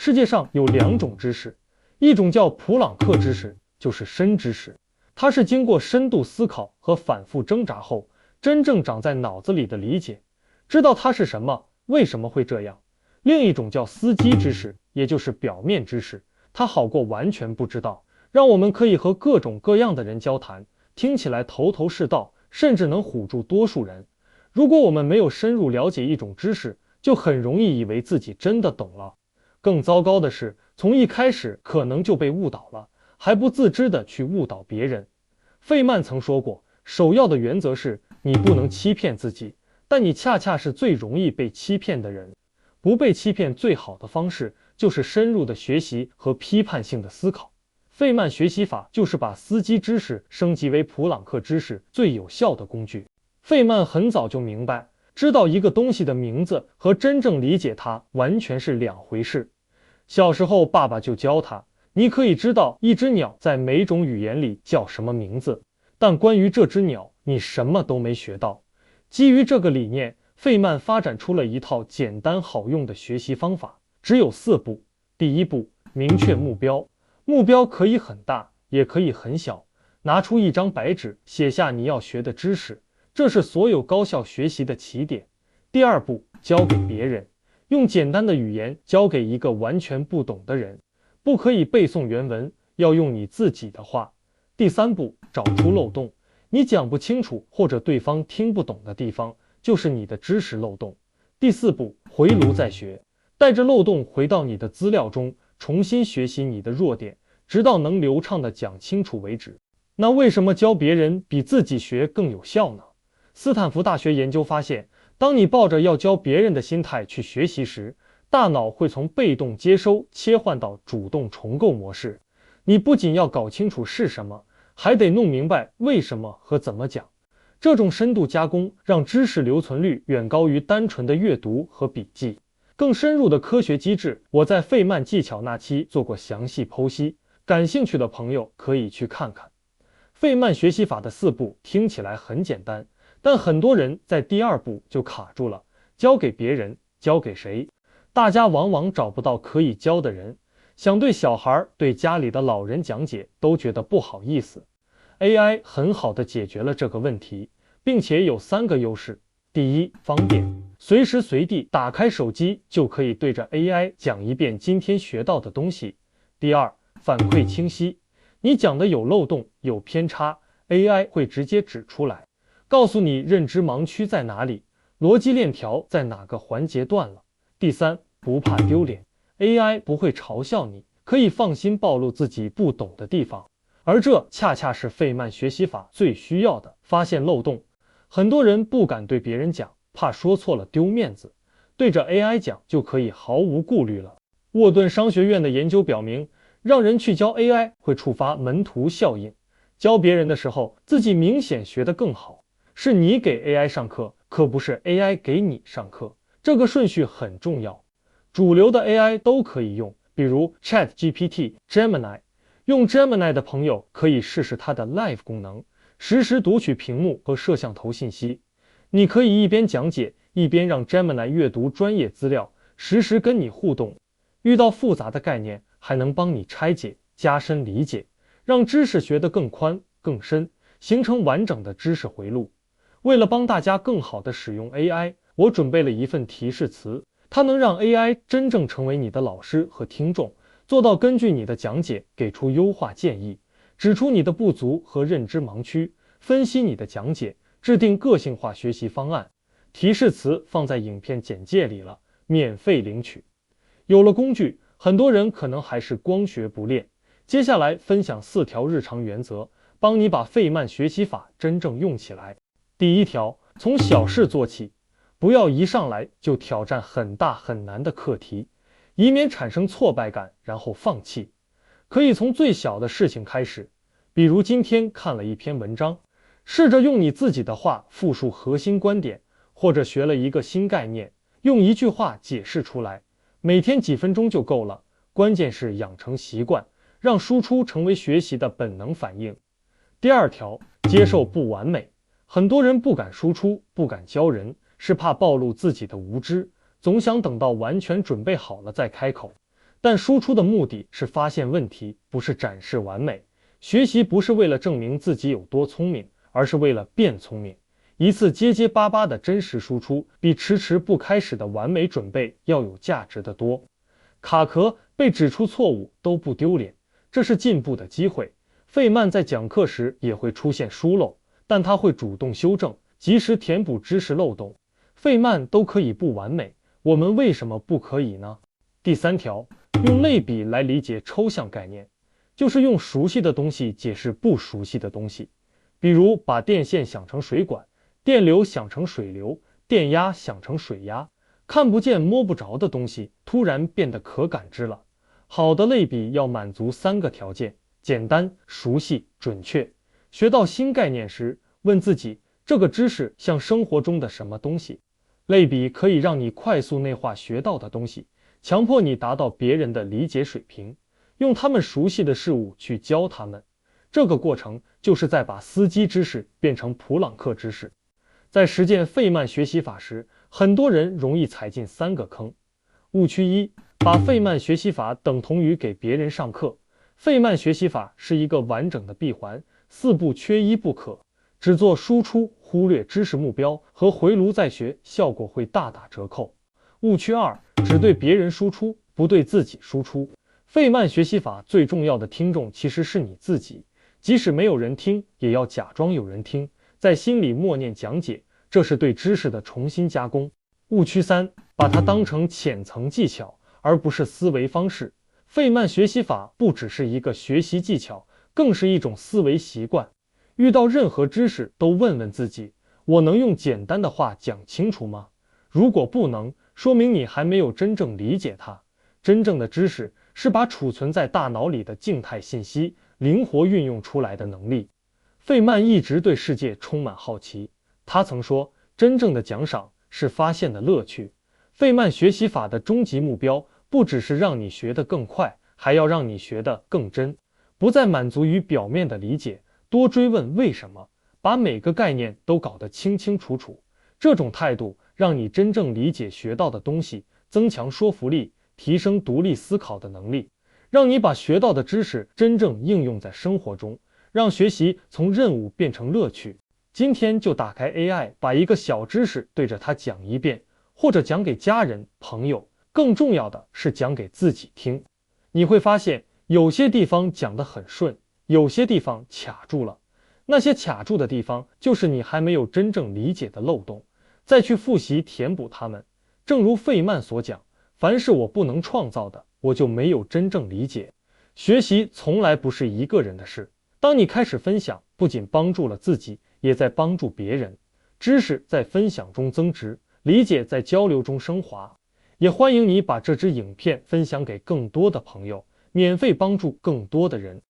世界上有两种知识，一种叫普朗克知识，就是深知识，它是经过深度思考和反复挣扎后，真正长在脑子里的理解，知道它是什么，为什么会这样。另一种叫司机知识，也就是表面知识，它好过完全不知道，让我们可以和各种各样的人交谈，听起来头头是道，甚至能唬住多数人。如果我们没有深入了解一种知识，就很容易以为自己真的懂了。更糟糕的是，从一开始可能就被误导了，还不自知的去误导别人。费曼曾说过，首要的原则是你不能欺骗自己，但你恰恰是最容易被欺骗的人。不被欺骗最好的方式就是深入的学习和批判性的思考。费曼学习法就是把司机知识升级为普朗克知识最有效的工具。费曼很早就明白，知道一个东西的名字和真正理解它完全是两回事。小时候爸爸就教他，你可以知道一只鸟在每种语言里叫什么名字，但关于这只鸟你什么都没学到。基于这个理念，费曼发展出了一套简单好用的学习方法，只有4步。第一步，明确目标，目标可以很大，也可以很小。拿出一张白纸，写下你要学的知识，这是所有高效学习的起点。第二步，教给别人，用简单的语言教给一个完全不懂的人，不可以背诵原文，要用你自己的话。第三步，找出漏洞，你讲不清楚或者对方听不懂的地方，就是你的知识漏洞。第四步，回炉再学，带着漏洞回到你的资料中，重新学习你的弱点，直到能流畅地讲清楚为止。那为什么教别人比自己学更有效呢？斯坦福大学研究发现，当你抱着要教别人的心态去学习时，大脑会从被动接收切换到主动重构模式。你不仅要搞清楚是什么，还得弄明白为什么和怎么讲。这种深度加工让知识留存率远高于单纯的阅读和笔记。更深入的科学机制，我在费曼技巧那期做过详细剖析，感兴趣的朋友可以去看看。费曼学习法的4步听起来很简单，但很多人在第2步就卡住了，教给别人，教给谁？大家往往找不到可以教的人，想对小孩、对家里的老人讲解，都觉得不好意思。AI 很好地解决了这个问题，并且有3个优势。第一，方便，随时随地打开手机就可以对着 AI 讲一遍今天学到的东西。第二，反馈清晰，你讲的有漏洞、有偏差， AI 会直接指出来，告诉你认知盲区在哪里，逻辑链条在哪个环节断了。第三，不怕丢脸， AI 不会嘲笑你，可以放心暴露自己不懂的地方。而这恰恰是费曼学习法最需要的，发现漏洞。很多人不敢对别人讲，怕说错了丢面子，对着 AI 讲就可以毫无顾虑了。沃顿商学院的研究表明，让人去教 AI 会触发门徒效应，教别人的时候自己明显学得更好。是你给 AI 上课，可不是 AI 给你上课，这个顺序很重要。主流的 AI 都可以用，比如 ChatGPT、Gemini。用 Gemini 的朋友可以试试它的 Live 功能，实时读取屏幕和摄像头信息。你可以一边讲解，一边让 Gemini 阅读专业资料，实时跟你互动。遇到复杂的概念，还能帮你拆解，加深理解，让知识学得更宽、更深，形成完整的知识回路。为了帮大家更好地使用 AI， 我准备了一份提示词，它能让 AI 真正成为你的老师和听众，做到根据你的讲解给出优化建议，指出你的不足和认知盲区，分析你的讲解，制定个性化学习方案。提示词放在影片简介里了，免费领取。有了工具，很多人可能还是光学不练。接下来分享4条日常原则，帮你把费曼学习法真正用起来。第1条，从小事做起，不要一上来就挑战很大很难的课题，以免产生挫败感，然后放弃。可以从最小的事情开始，比如今天看了一篇文章，试着用你自己的话复述核心观点，或者学了一个新概念，用1句话解释出来。每天几分钟就够了，关键是养成习惯，让输出成为学习的本能反应。第2条，接受不完美。很多人不敢输出，不敢教人，是怕暴露自己的无知，总想等到完全准备好了再开口。但输出的目的是发现问题，不是展示完美。学习不是为了证明自己有多聪明，而是为了变聪明。一次结结巴巴的真实输出，比迟迟不开始的完美准备要有价值的多。卡壳、被指出错误都不丢脸，这是进步的机会。费曼在讲课时也会出现疏漏，但他会主动修正，及时填补知识漏洞。费曼都可以不完美，我们为什么不可以呢？第3条，用类比来理解抽象概念，就是用熟悉的东西解释不熟悉的东西。比如把电线想成水管，电流想成水流，电压想成水压，看不见摸不着的东西突然变得可感知了。好的类比要满足3个条件：简单、熟悉、准确。学到新概念时，问自己这个知识像生活中的什么东西。类比可以让你快速内化学到的东西，强迫你达到别人的理解水平，用他们熟悉的事物去教他们。这个过程就是在把司机知识变成普朗克知识。在实践费曼学习法时，很多人容易踩进3个坑。误区1，把费曼学习法等同于给别人上课。费曼学习法是一个完整的闭环，4步缺一不可。只做输出，忽略知识目标和回炉再学，效果会大打折扣。误区2，只对别人输出，不对自己输出。费曼学习法最重要的听众其实是你自己，即使没有人听，也要假装有人听，在心里默念讲解，这是对知识的重新加工。误区3，把它当成浅层技巧，而不是思维方式。费曼学习法不只是一个学习技巧，更是一种思维习惯。遇到任何知识都问问自己，我能用简单的话讲清楚吗？如果不能，说明你还没有真正理解它。真正的知识是把储存在大脑里的静态信息灵活运用出来的能力。费曼一直对世界充满好奇，他曾说，真正的奖赏是发现的乐趣。费曼学习法的终极目标不只是让你学得更快，还要让你学得更真，不再满足于表面的理解，多追问为什么，把每个概念都搞得清清楚楚。这种态度让你真正理解学到的东西，增强说服力，提升独立思考的能力，让你把学到的知识真正应用在生活中，让学习从任务变成乐趣。今天就打开 AI， 把一个小知识对着它讲一遍，或者讲给家人、朋友，更重要的是讲给自己听。你会发现，有些地方讲得很顺，有些地方卡住了。那些卡住的地方，就是你还没有真正理解的漏洞，再去复习填补它们。正如费曼所讲，凡是我不能创造的，我就没有真正理解。学习从来不是一个人的事，当你开始分享，不仅帮助了自己，也在帮助别人。知识在分享中增值，理解在交流中升华。也欢迎你把这支影片分享给更多的朋友，免费帮助更多的人。